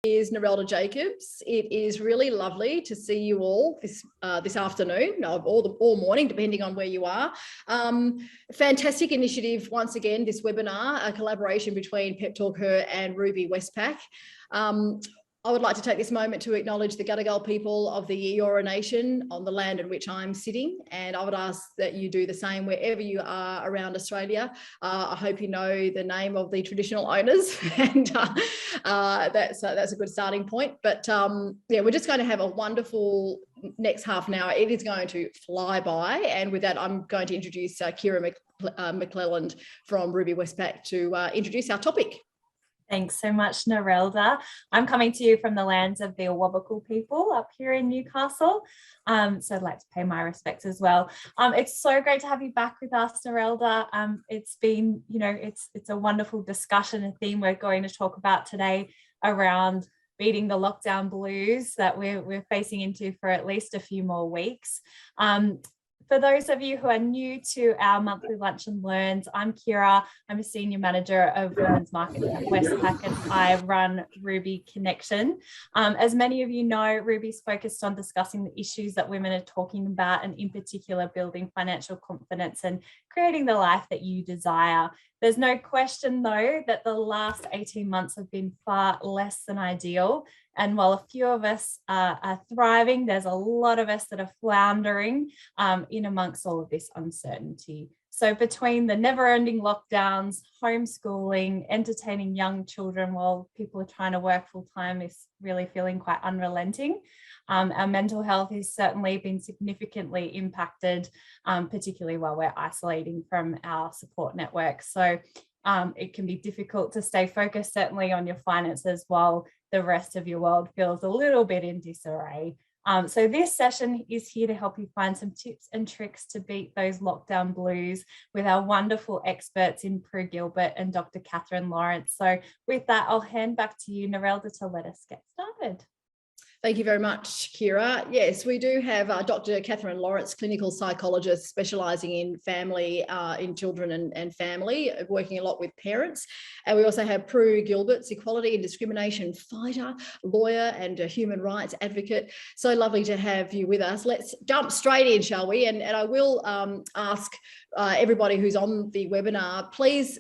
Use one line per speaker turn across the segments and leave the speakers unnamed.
Is Narelda Jacobs. It is really lovely to see you all this afternoon, all morning, depending on where you are. Fantastic initiative once again, this webinar, a collaboration between PepTalkHer and Ruby Westpac. I would like to take this moment to acknowledge the Gadigal people of the Eora Nation on the land in which I'm sitting, and I would ask that you do the same wherever you are around Australia. I hope you know the name of the traditional owners, and that's a good starting point. But yeah, we're just going to have a wonderful next half an hour. It is going to fly by, and with that, I'm going to introduce Kira McClelland from Ruby Westpac to introduce our topic.
Thanks so much, Narelda. I'm coming to you from the lands of the Awabakal people up here in Newcastle. So I'd like to pay my respects as well. It's so great to have you back with us, Narelda. It's been, it's a wonderful discussion, a theme we're going to talk about today around beating the lockdown blues that we're facing into for at least a few more weeks. For those of you who are new to our monthly Lunch and Learns, I'm Kira. I'm a Senior Manager of Women's Marketing at Westpac, and I run Ruby Connection. As many of you know, Ruby's focused on discussing the issues that women are talking about, and in particular, building financial confidence and creating the life that you desire. There's no question, though, that the last 18 months have been far less than ideal. And while a few of us are thriving, there's a lot of us that are floundering in amongst all of this uncertainty. So between the never-ending lockdowns, homeschooling, entertaining young children while people are trying to work full-time is really feeling quite unrelenting. Our mental health has certainly been significantly impacted, particularly while we're isolating from our support network. So it can be difficult to stay focused, certainly on your finances, while the rest of your world feels a little bit in disarray. So this session is here to help you find some tips and tricks to beat those lockdown blues with our wonderful experts in Prue, Gilbert and Dr. Katherine, Lawerence. So with that, I'll hand back to you, Narelda, to let us get started.
Thank you very much, Kira. Yes, we do have Dr. Katherine Lawerence, clinical psychologist specialising in family, in children and family, working a lot with parents. And we also have Prue Gilbert, equality and discrimination fighter, lawyer and a human rights advocate. So lovely to have you with us. Let's jump straight in, shall we? And I will ask everybody who's on the webinar, please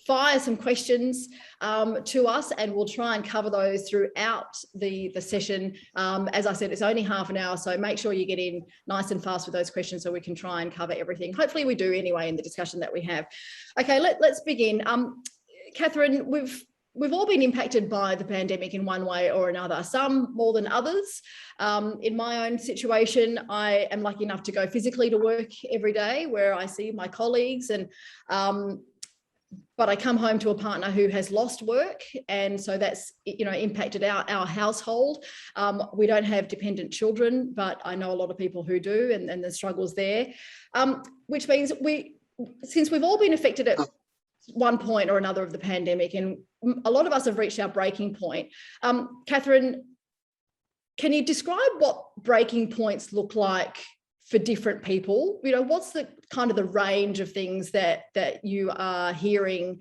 fire some questions to us, and we'll try and cover those throughout the session. As I said, it's only half an hour, so make sure you get in nice and fast with those questions so we can try and cover everything. Hopefully we do anyway in the discussion that we have. Okay, let's begin. Katherine, we've all been impacted by the pandemic in one way or another, some more than others. In my own situation, I am lucky enough to go physically to work every day where I see my colleagues, and but I come home to a partner who has lost work, and so that's impacted our household. We don't have dependent children, but I know a lot of people who do, and the struggles there, which means since we've all been affected at one point or another of the pandemic, and a lot of us have reached our breaking point. Katherine, can you describe what breaking points look like for different people? What's the kind of the range of things that you are hearing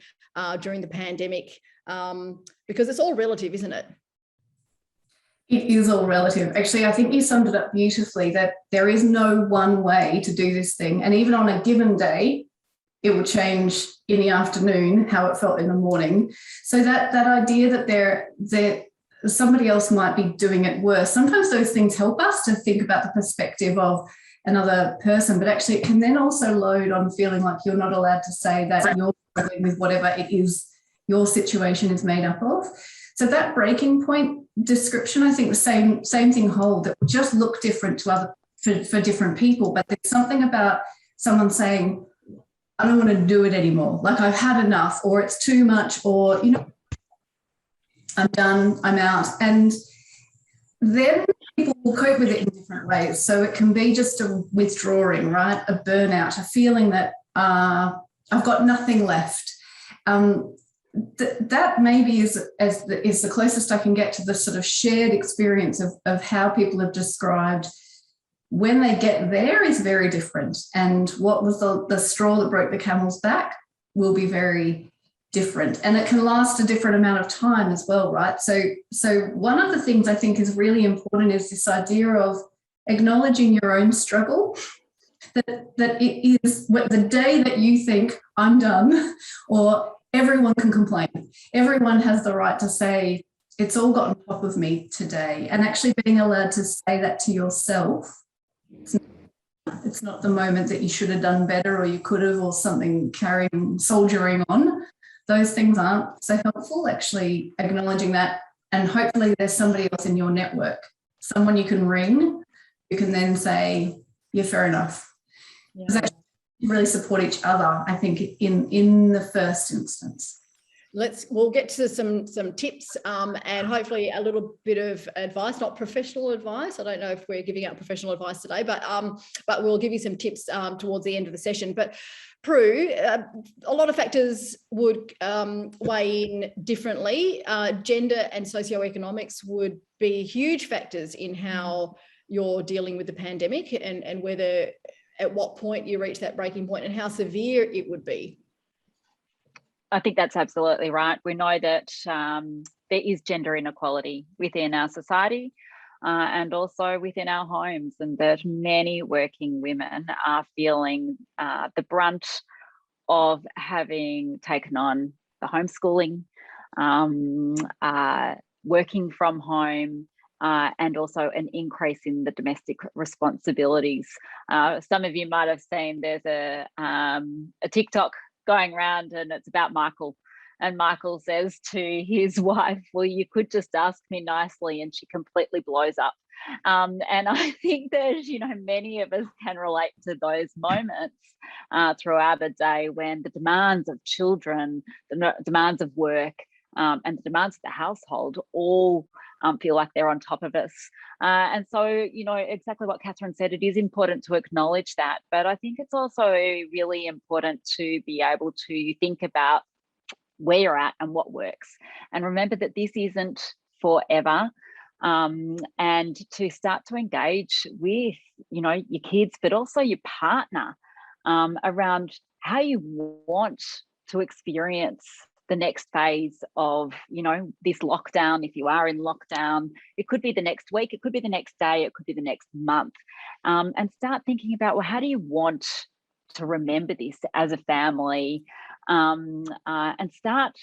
during the pandemic? Because it's all relative, isn't it?
It is all relative. Actually, I think you summed it up beautifully, that there is no one way to do this thing. And even on a given day, it will change in the afternoon how it felt in the morning. So that idea that somebody else might be doing it worse, sometimes those things help us to think about the perspective of another person, but actually it can then also load on feeling like you're not allowed to say that you're struggling with whatever it is your situation is made up of. So that breaking point description, I think the same thing hold, that will just look different to for different people, but there's something about someone saying, I don't want to do it anymore, like I've had enough, or it's too much, or I'm done, I'm out. And then people will cope with it in different ways. So it can be just a withdrawing, right? A burnout, a feeling that I've got nothing left. That maybe is the closest I can get to the sort of shared experience of how people have described when they get there is very different. And what was the straw that broke the camel's back will be very different, and it can last a different amount of time as well, right? So one of the things I think is really important is this idea of acknowledging your own struggle, that it is the day that you think I'm done, or everyone can complain, everyone has the right to say it's all got on top of me today, and actually being allowed to say that to yourself. It's not the moment that you should have done better or you could have, or something soldiering on. Those things aren't so helpful. Actually acknowledging that, and hopefully there's somebody else in your network, someone you can ring, you can then say, yeah, fair enough. Because actually really support each other, I think, in the first instance.
We'll get to some tips and hopefully a little bit of advice, not professional advice. I don't know if we're giving out professional advice today, but we'll give you some tips towards the end of the session. But Prue, a lot of factors would weigh in differently. Gender and socioeconomics would be huge factors in how you're dealing with the pandemic, and whether at what point you reach that breaking point and how severe it would be.
I think that's absolutely right. We know that there is gender inequality within our society and also within our homes, and that many working women are feeling the brunt of having taken on the homeschooling, working from home, and also an increase in the domestic responsibilities. Some of you might have seen there's a TikTok going around, and it's about Michael, and Michael says to his wife, well, you could just ask me nicely, and she completely blows up. And I think that, you know, many of us can relate to those moments throughout a day when the demands of children, the demands of work, and the demands of the household all feel like they're on top of us. And so, you know, exactly what Katherine said, it is important to acknowledge that, but I think it's also really important to be able to think about where you're at and what works. And remember that this isn't forever, and to start to engage with, you know, your kids, but also your partner around how you want to experience the next phase of, you know, this lockdown. If you are in lockdown, it could be the next week, it could be the next day, it could be the next month, and start thinking about, well, how do you want to remember this as a family, and start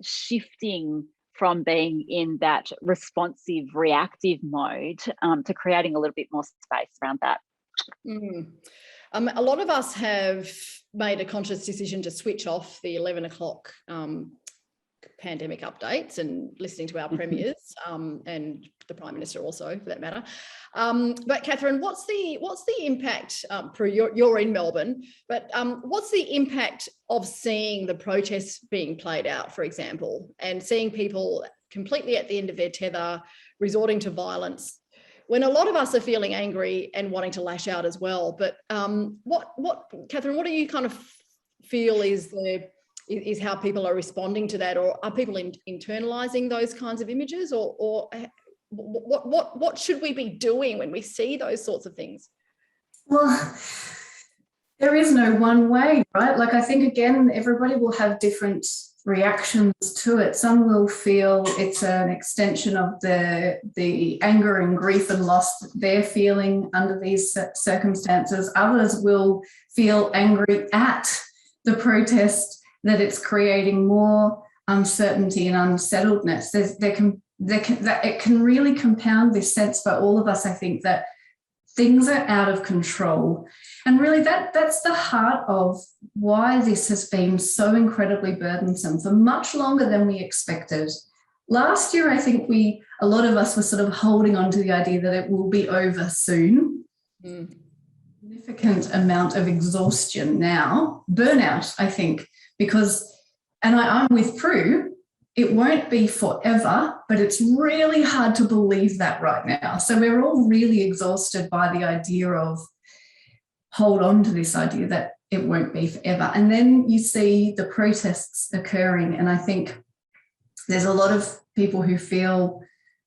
shifting from being in that responsive, reactive mode to creating a little bit more space around that.
A lot of us have made a conscious decision to switch off the 11 o'clock pandemic updates and listening to our premiers and the Prime Minister also, for that matter. But Katherine, what's the impact? Prue, you're in Melbourne, but what's the impact of seeing the protests being played out, for example, and seeing people completely at the end of their tether, resorting to violence, when a lot of us are feeling angry and wanting to lash out as well? But Katherine, what do you kind of feel is how people are responding to that, or are people internalizing those kinds of images, or what should we be doing when we see those sorts of things?
Well, there is no one way, right? Like, I think, again, everybody will have different reactions to it. Some will feel it's an extension of the anger and grief and loss that they're feeling under these circumstances. Others will feel angry at the protest, that it's creating more uncertainty and unsettledness. It can really compound this sense for all of us, I think, that things are out of control. And really that's the heart of why this has been so incredibly burdensome for much longer than we expected. Last year, I think a lot of us were sort of holding on to the idea that it will be over soon. Significant amount of exhaustion now, burnout, I think, because, and I'm with Prue, it won't be forever, but it's really hard to believe that right now. So we're all really exhausted by the idea of, hold on to this idea that it won't be forever. And then you see the protests occurring, and I think there's a lot of people who feel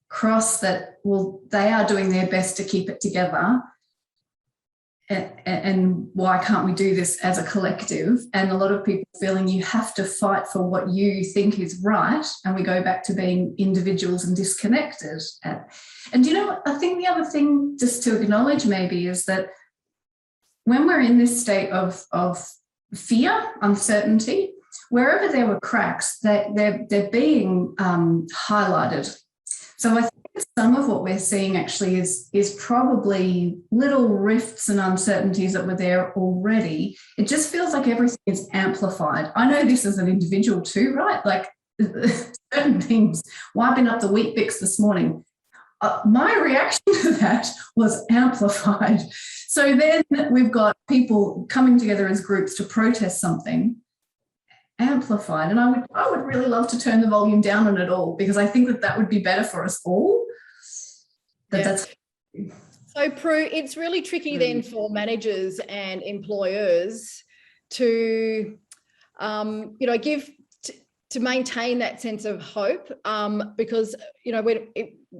cross that, well, they are doing their best to keep it together. and why can't we do this as a collective? And a lot of people feeling you have to fight for what you think is right, and we go back to being individuals and disconnected. And you know what, I think the other thing just to acknowledge maybe is that when we're in this state of fear, uncertainty, wherever there were cracks, they're being highlighted. So I think some of what we're seeing actually is probably little rifts and uncertainties that were there already. It just feels like everything is amplified. I know this as an individual too, right? Like certain things, wiping up the wheat bix this morning, my reaction to that was amplified. So then we've got people coming together as groups to protest something, amplified. And I would really love to turn the volume down on it all, because I think that would be better for us all. That's
so Prue, it's really tricky then for managers and employers to give to maintain that sense of hope, because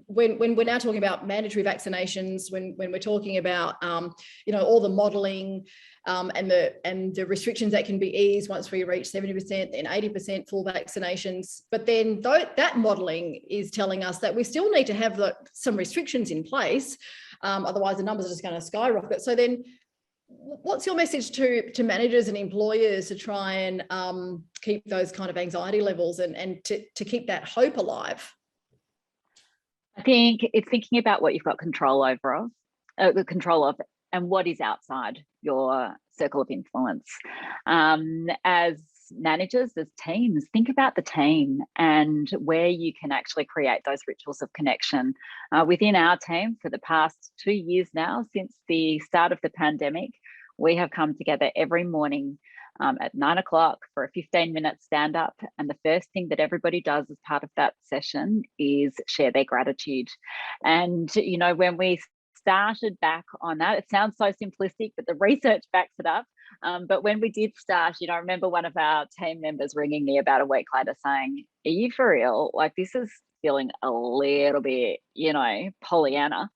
when we're now talking about mandatory vaccinations, when we're talking about all the modelling and the restrictions that can be eased once we reach 70% and 80% full vaccinations, but then that modelling is telling us that we still need to have some restrictions in place, otherwise the numbers are just going to skyrocket. So then, what's your message to managers and employers to try and keep those kind of anxiety levels and to keep that hope alive?
I think it's thinking about what you've got control of, and what is outside your circle of influence. As managers, as teams, think about the team and where you can actually create those rituals of connection. Within our team, for the past 2 years now, since the start of the pandemic, we have come together every morning at 9 o'clock for a 15-minute stand-up. And the first thing that everybody does as part of that session is share their gratitude. And, when we started back on that, it sounds so simplistic, but the research backs it up. But when we did start, I remember one of our team members ringing me about a week later saying, "Are you for real? Like, this is feeling a little bit, Pollyanna."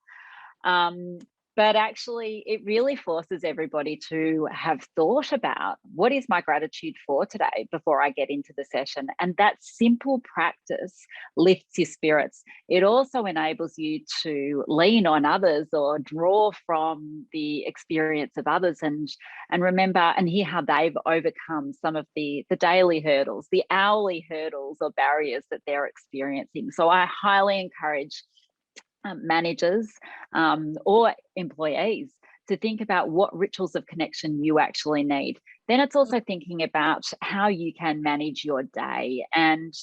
But actually, it really forces everybody to have thought about, what is my gratitude for today before I get into the session? And that simple practice lifts your spirits. It also enables you to lean on others or draw from the experience of others and remember and hear how they've overcome some of the daily hurdles, the hourly hurdles or barriers that they're experiencing. So I highly encourage managers or employees to think about what rituals of connection you actually need. Then it's also thinking about how you can manage your day. And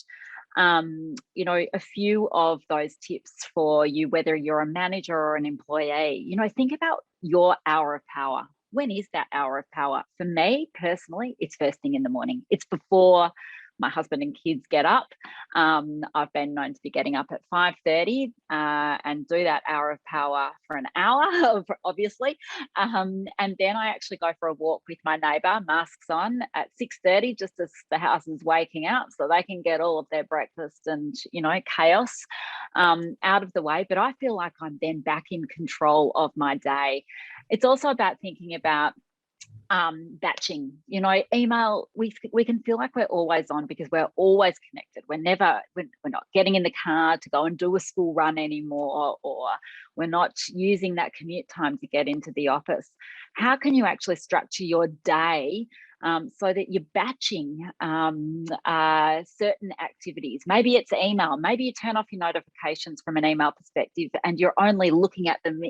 a few of those tips for you, whether you're a manager or an employee, think about your hour of power. When is that hour of power? For me personally, it's first thing in the morning. It's before my husband and kids get up. I've been known to be getting up at 5:30 and do that hour of power for an hour, obviously. And then I actually go for a walk with my neighbour, masks on, at 6:30, just as the house is waking up, so they can get all of their breakfast and, chaos out of the way. But I feel like I'm then back in control of my day. It's also about thinking about batching, email, we can feel like we're always on because we're always connected. We're not getting in the car to go and do a school run anymore, or we're not using that commute time to get into the office. How can you actually structure your day so that you're batching certain activities? Maybe it's email, maybe you turn off your notifications from an email perspective and you're only looking at them,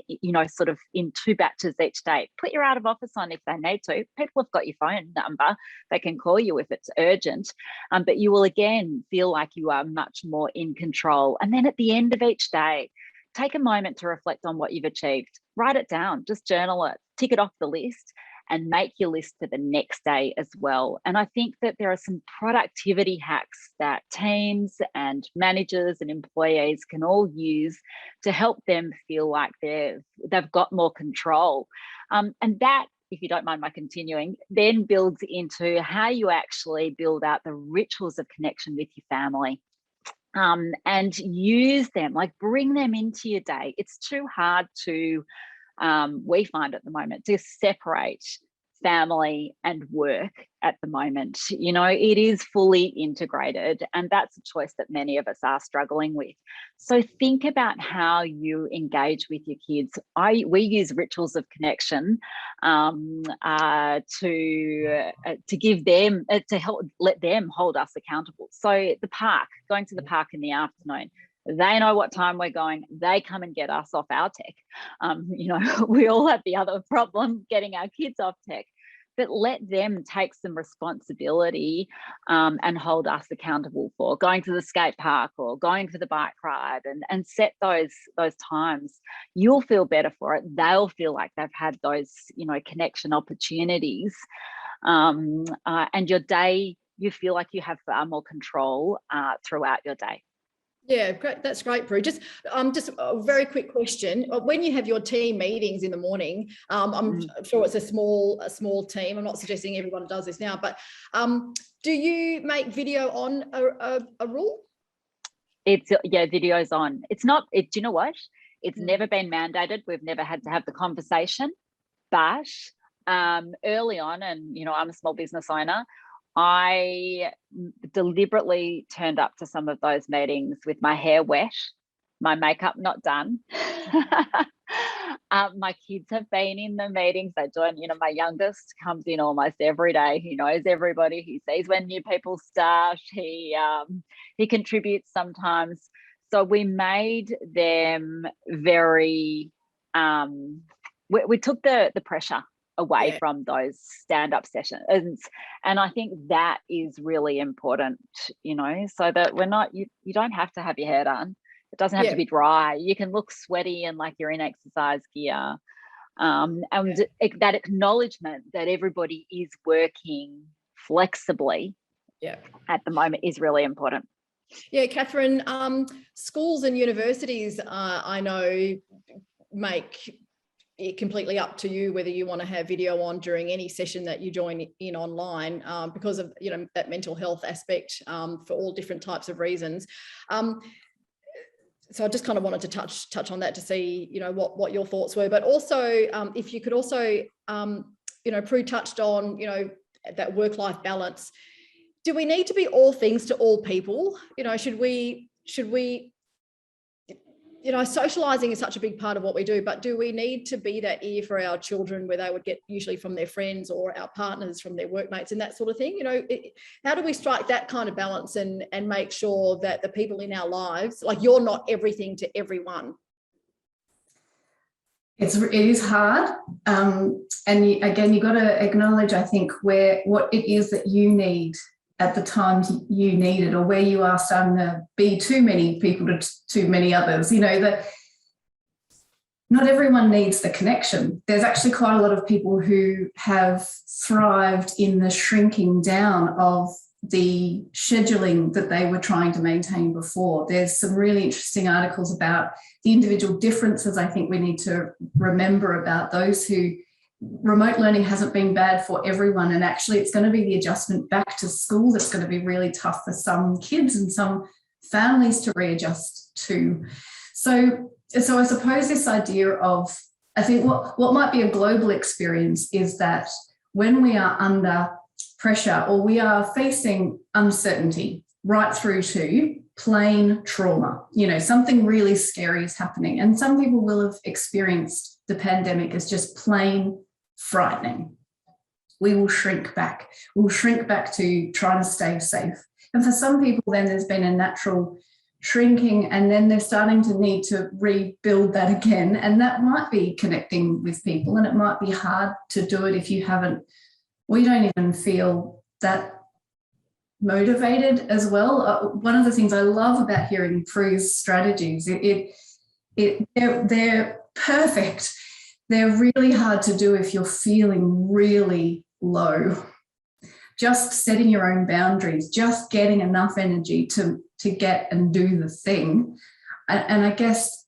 sort of in 2 batches each day. Put your out of office on if they need to. People have got your phone number. They can call you if it's urgent, but you will again feel like you are much more in control. And then at the end of each day, take a moment to reflect on what you've achieved. Write it down, just journal it, tick it off the list, and make your list for the next day as well. And I think that there are some productivity hacks that teams and managers and employees can all use to help them feel like they've got more control. And that, if you don't mind my continuing, then builds into how you actually build out the rituals of connection with your family. And use them, like bring them into your day. It's too hard to we find at the moment, to separate family and work at the moment. You know, it is fully integrated, and that's a choice that many of us are struggling with. So think about how you engage with your kids. We use rituals of connection to give them, to help let them hold us accountable. So the park, going to the park in the afternoon, they know what time we're going. They come and get us off our tech. You know, we all have the other problem, getting our kids off tech, but let them take some responsibility and hold us accountable for going to the skate park or going for the bike ride, and set those times. You'll feel better for it. They'll feel like they've had those, you know, connection opportunities, and your day, you feel like you have far more control throughout your day.
Yeah, great. That's great, Prue. Just a very quick question. When you have your team meetings in the morning, I'm sure it's a small team. I'm not suggesting everyone does this now, but do you make video on a rule?
Video's on. It's not. Do you know what? It's never been mandated. We've never had to have the conversation, but early on, and you know, I'm a small business owner, I deliberately turned up to some of those meetings with my hair wet, my makeup not done. My kids have been in the meetings. They join, you know, my youngest comes in almost every day. He knows everybody. He sees when new people start. He contributes sometimes. So we made them very, we took the pressure away from those stand-up sessions, and I think that is really important, you know, so that we're not, you don't have to have your hair done. It doesn't have to be dry. You can look sweaty and like you're in exercise gear, and that acknowledgement that everybody is working flexibly at the moment is really important.
Yeah, Katherine, schools and universities, I know, make it completely up to you whether you want to have video on during any session that you join in online, because of, you know, that mental health aspect, for all different types of reasons. So I just kind of wanted to touch on that to see, you know, what your thoughts were, but also if you could also, you know, Prue touched on, you know, that work-life balance. Do we need to be all things to all people? You know, should we, you know, socializing is such a big part of what we do, but do we need to be that ear for our children where they would get usually from their friends or our partners from their workmates and that sort of thing? You know, how do we strike that kind of balance and make sure that the people in our lives, like, you're not everything to everyone?
It is hard. And again, you've got to acknowledge, I think, what it is that you need at the times you need it, or where you are starting to be too many people to too many others. You know, that not everyone needs the connection. There's actually quite a lot of people who have thrived in the shrinking down of the scheduling that they were trying to maintain before. There's some really interesting articles about the individual differences I think we need to remember about those who remote learning hasn't been bad for everyone, and actually it's going to be the adjustment back to school that's going to be really tough for some kids and some families to readjust to. So I suppose this idea of, I think what might be a global experience is that when we are under pressure or we are facing uncertainty, right through to plain trauma, you know, something really scary is happening, and some people will have experienced the pandemic as just plain frightening. We will shrink back. We'll shrink back to trying to stay safe. And for some people, then there's been a natural shrinking, and then they're starting to need to rebuild that again. And that might be connecting with people, and it might be hard to do it if you haven't, we don't even feel that motivated as well. One of the things I love about hearing Prue's strategies, they're perfect. They're really hard to do if you're feeling really low. Just setting your own boundaries, just getting enough energy to get and do the thing. And I guess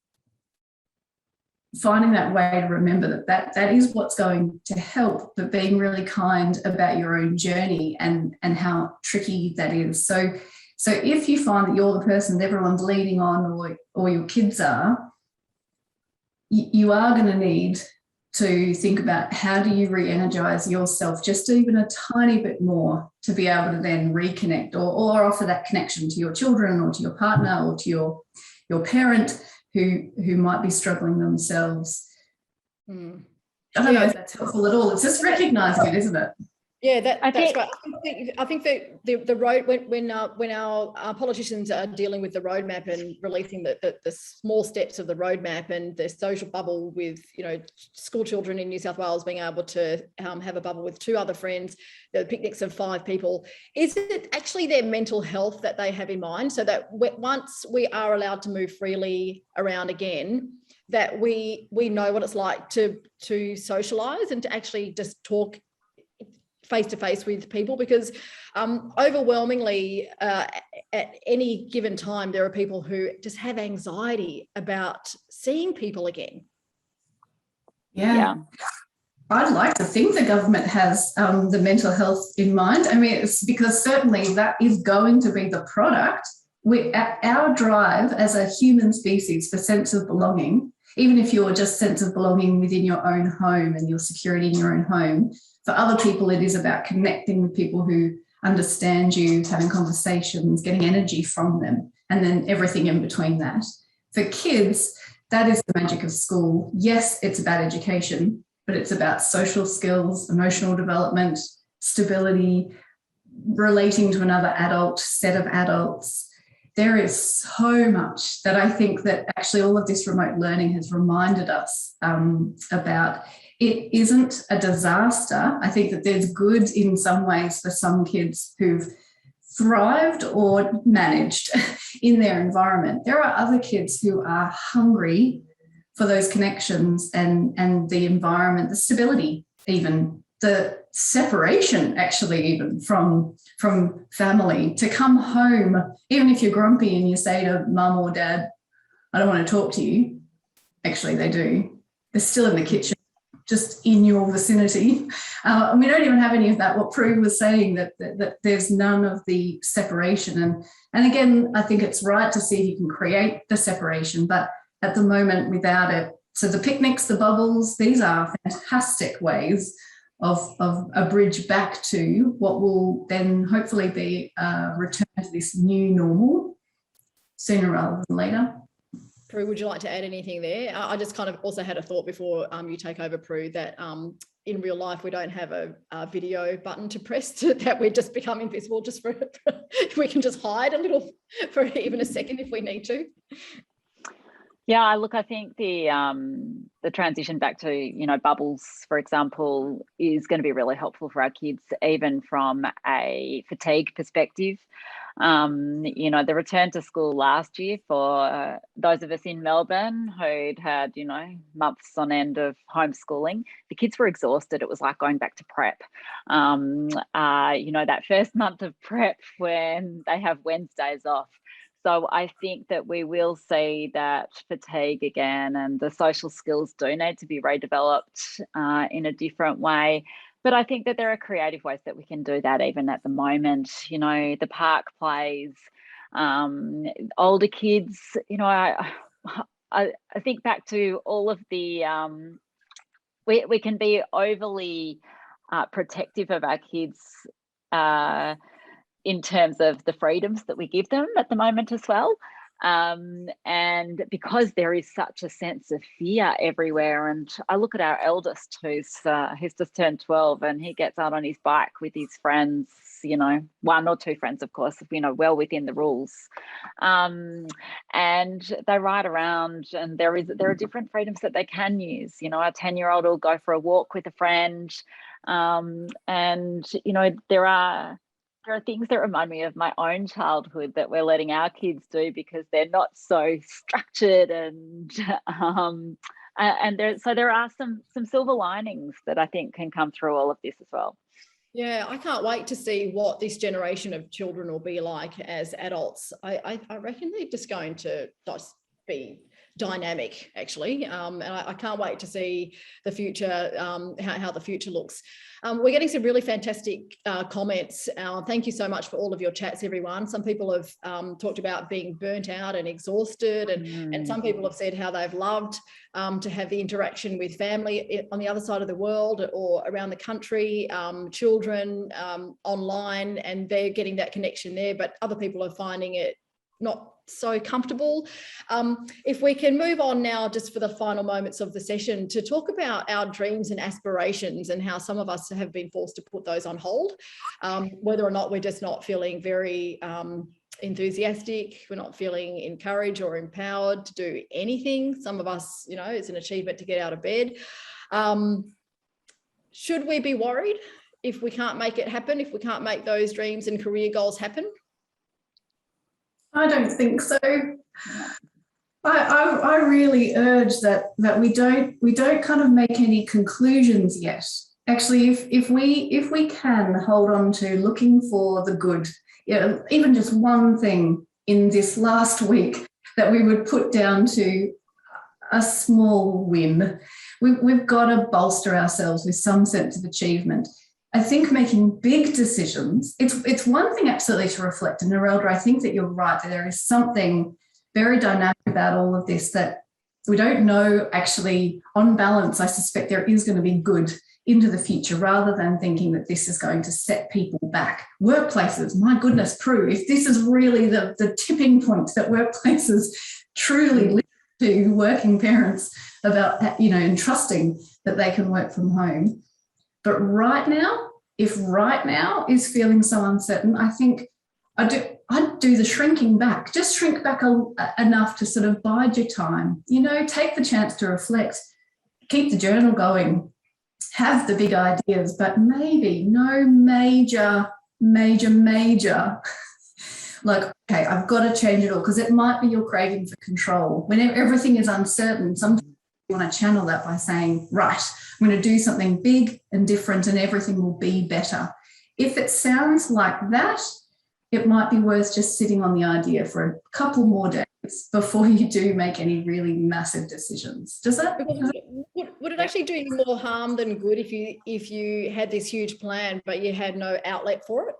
finding that way to remember that is what's going to help, but being really kind about your own journey and how tricky that is. So if you find that you're the person that everyone's leaning on, or your kids are, you are going to need to think about how do you re-energize yourself just even a tiny bit more to be able to then reconnect or offer that connection to your children or to your partner or to your parent who might be struggling themselves. I don't know if that's helpful at all. It's just recognizing it, isn't it?
Yeah, that's right. I think that the road, when our politicians are dealing with the roadmap and releasing the small steps of the roadmap and the social bubble with, school children in New South Wales being able to have a bubble with 2 other friends, the picnics of 5 people, is it actually their mental health that they have in mind? So that once we are allowed to move freely around again, that we know what it's like to socialise and to actually just talk face-to-face with people, because overwhelmingly at any given time there are people who just have anxiety about seeing people again.
Yeah. I'd like to think the government has the mental health in mind. I mean, it's because certainly that is going to be the product. Our drive as a human species for sense of belonging, even if you're just sense of belonging within your own home and your security in your own home, for other people, it is about connecting with people who understand you, having conversations, getting energy from them, and then everything in between that. For kids, that is the magic of school. Yes, it's about education, but it's about social skills, emotional development, stability, relating to another adult, set of adults. There is so much that I think that actually all of this remote learning has reminded us about. It isn't a disaster. I think that there's good in some ways for some kids who've thrived or managed in their environment. There are other kids who are hungry for those connections and the environment, the stability, even the separation, actually, even from family, to come home, even if you're grumpy and you say to mum or dad, I don't want to talk to you. Actually, they do. They're still in the kitchen, just in your vicinity. And we don't even have any of that. What Prue was saying, that there's none of the separation. And again, I think it's right to see if you can create the separation, but at the moment without it. So the picnics, the bubbles, these are fantastic ways of a bridge back to what will then hopefully be a return to this new normal sooner rather than later.
Prue, would you like to add anything there? I just kind of also had a thought before you take over, Prue, that in real life we don't have a video button to press that we're just become invisible just for we can just hide a little for even a second if we need to.
Yeah, look, I think the transition back to, bubbles, for example, is going to be really helpful for our kids, even from a fatigue perspective. The return to school last year for those of us in Melbourne who'd had, months on end of homeschooling, the kids were exhausted. It was like going back to prep. That first month of prep when they have Wednesdays off. So I think that we will see that fatigue again, and the social skills do need to be redeveloped in a different way. But I think that there are creative ways that we can do that even at the moment. The park plays, older kids, I think back to all of the, we can be overly protective of our kids in terms of the freedoms that we give them at the moment as well. And because there is such a sense of fear everywhere, and I look at our eldest who's just turned 12, and he gets out on his bike with his friends, 1 or 2 friends, of course, well within the rules. And they ride around, and there are different freedoms that they can use. A 10-year-old will go for a walk with a friend. There are things that remind me of my own childhood that we're letting our kids do because they're not so structured, and there are some silver linings that I think can come through all of this as well.
Yeah, I can't wait to see what this generation of children will be like as adults. I reckon they're just going to just be dynamic, actually. And I can't wait to see the future, how the future looks. We're getting some really fantastic comments. Thank you so much for all of your chats, everyone. Some people have talked about being burnt out and exhausted, and some people have said how they've loved to have the interaction with family on the other side of the world or around the country, children online, and they're getting that connection there, but other people are finding it not so comfortable. If we can move on now, just for the final moments of the session, to talk about our dreams and aspirations and how some of us have been forced to put those on hold, whether or not we're just not feeling very enthusiastic, we're not feeling encouraged or empowered to do anything. Some of us, you know, it's an achievement to get out of bed. Should we be worried if we can't make it happen, if we can't make those dreams and career goals happen?
I don't think so. I really urge that we don't kind of make any conclusions yet. Actually, if we can hold on to looking for the good, you know, even just one thing in this last week that we would put down to a small win, we've got to bolster ourselves with some sense of achievement. I think making big decisions, it's one thing absolutely to reflect. And Narelda, I think that you're right, that there is something very dynamic about all of this that we don't know actually. On balance, I suspect there is going to be good into the future, rather than thinking that this is going to set people back. Workplaces, my goodness, Prue, if this is really the tipping point that workplaces truly listen to working parents about, you know, and trusting that they can work from home. But right now, if right now is feeling so uncertain, I think I'd do the shrinking back. Just shrink back enough to sort of bide your time. You know, take the chance to reflect, keep the journal going, have the big ideas, but maybe no major, like, okay, I've got to change it all, because it might be your craving for control. When everything is uncertain, sometimes you want to channel that by saying, right, I'm going to do something big and different and everything will be better. If it sounds like that, it might be worth just sitting on the idea for a couple more days before you do make any really massive decisions. Does that?
Would it actually do you more harm than good if you had this huge plan but you had no outlet for it?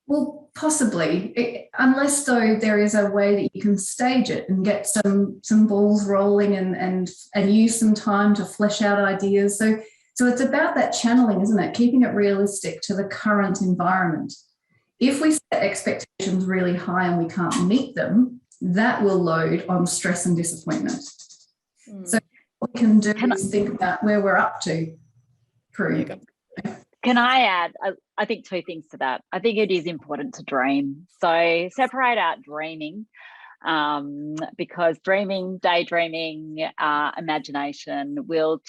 Well, possibly, unless though there is a way that you can stage it and get some balls rolling and use some time to flesh out ideas. So it's about that channeling, isn't it? Keeping it realistic to the current environment. If we set expectations really high and we can't meet them, that will load on stress and disappointment. So what we can do is think about where we're up to. Prue.
Can I add, I think, two things to that. I think it is important to dream. So separate out dreaming, because dreaming, daydreaming, imagination will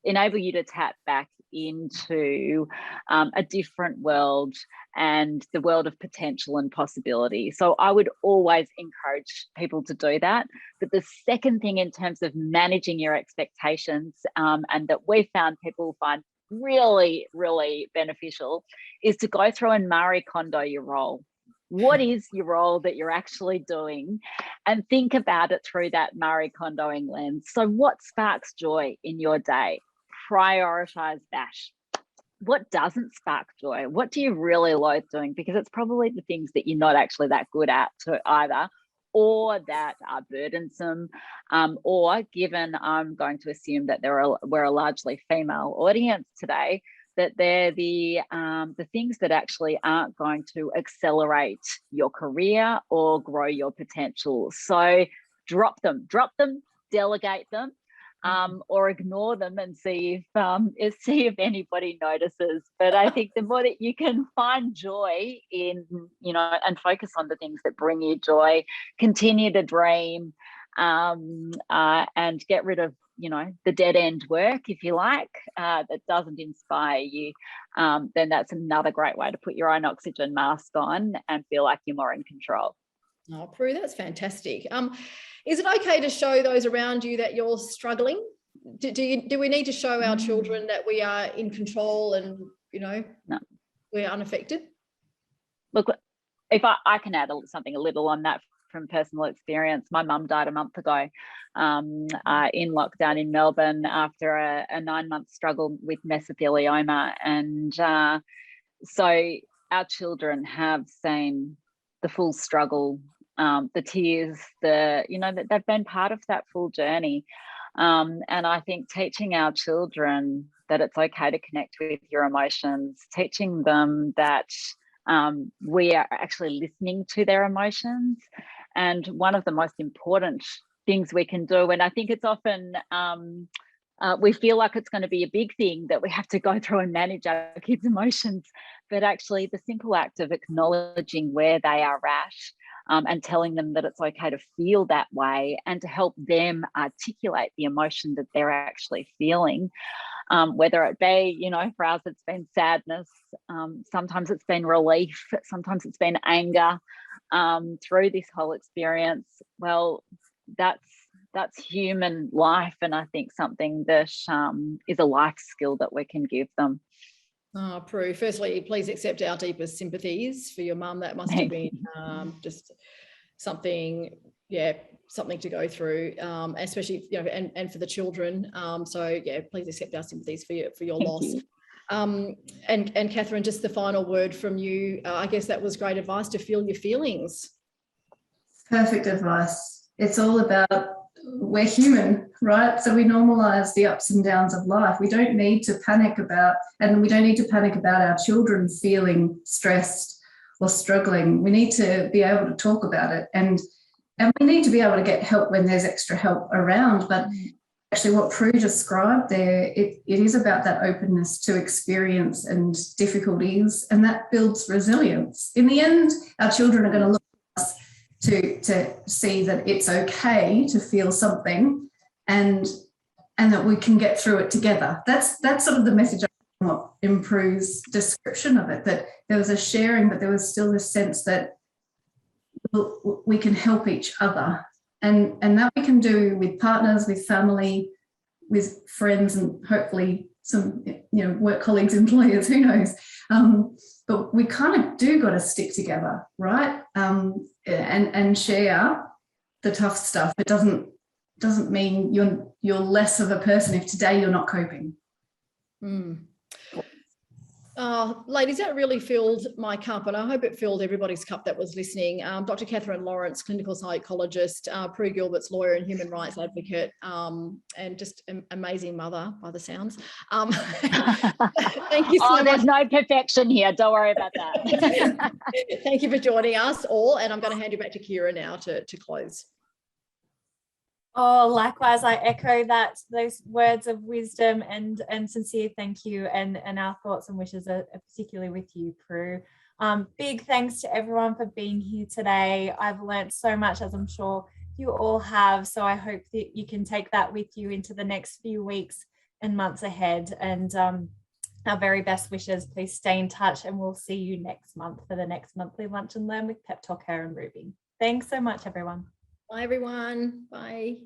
enable you to tap back into a different world and the world of potential and possibility. So I would always encourage people to do that. But the second thing, in terms of managing your expectations, and that we found people find really, really beneficial, is to go through and Marie Kondo your role. What is your role that you're actually doing? And think about it through that Marie Kondoing lens. So what sparks joy in your day? Prioritize that. What doesn't spark joy? What do you really loathe doing? Because it's probably the things that you're not actually that good at to either, or that are burdensome, or given I'm going to assume that we're a largely female audience today, that they're the things that actually aren't going to accelerate your career or grow your potential. So drop them, delegate them, or ignore them and see if anybody notices. But I think the more that you can find joy in, you know, and focus on the things that bring you joy, continue to dream, and get rid of, you know, the dead end work, if you like, that doesn't inspire you, then that's another great way to put your own oxygen mask on and feel like you're more in control.
Oh, Prue, that's fantastic. Is it okay to show those around you that you're struggling? Do we need to show our children that we are in control and, you know,
no,
we're unaffected?
Look, if I can add something a little on that from personal experience. My mum died a month ago in lockdown in Melbourne after a 9-month struggle with mesothelioma. And so our children have seen the full struggle, the tears, that they've been part of that full journey. And I think teaching our children that it's okay to connect with your emotions, teaching them that we are actually listening to their emotions. And one of the most important things we can do, and I think it's often we feel like it's going to be a big thing that we have to go through and manage our kids' emotions, but actually the simple act of acknowledging where they are at and telling them that it's okay to feel that way and to help them articulate the emotion that they're actually feeling. Whether it be, for us, it's been sadness, sometimes it's been relief, sometimes it's been anger through this whole experience. Well, that's human life, and I think something that is a life skill that we can give them.
Oh, Prue, firstly, please accept our deepest sympathies for your mum. That must have been just something to go through, especially and for the children. So yeah, please accept our sympathies for your loss.
You.
And Katherine, just the final word from you. I guess that was great advice, to feel your feelings.
Perfect advice. It's all about, we're human, right? So we normalize the ups and downs of life. We don't need to panic about our children feeling stressed or struggling. We need to be able to talk about it, and we need to be able to get help when there's extra help around. But actually what Prue described there, it is about that openness to experience and difficulties, and that builds resilience. In the end, our children are going to look at us to see that it's okay to feel something, and that we can get through it together. That's sort of the message I want in Prue's description of it, that there was a sharing, but there was still this sense that we can help each other, and that we can do with partners, with family, with friends, and hopefully some work colleagues, employers, who knows. But we kind of do got to stick together, right? And share the tough stuff. It doesn't mean you're less of a person if today you're not coping.
Ladies, that really filled my cup, and I hope it filled everybody's cup that was listening. Dr. Katherine Lawerence, clinical psychologist, Prue Gilbert's lawyer and human rights advocate, and just an amazing mother by the sounds. Thank you so much.
There's no perfection here. Don't worry about that.
Thank you for joining us all, and I'm going to hand you back to Kira now to close.
Oh, likewise, I echo those words of wisdom and sincere thank you, and our thoughts and wishes are particularly with you, Prue. Big thanks to everyone for being here today. I've learnt so much, as I'm sure you all have, so I hope that you can take that with you into the next few weeks and months ahead. And our very best wishes. Please stay in touch, and we'll see you next month for the next monthly Lunch and Learn with PepTalkHer and Ruby. Thanks so much, everyone.
Bye, everyone. Bye.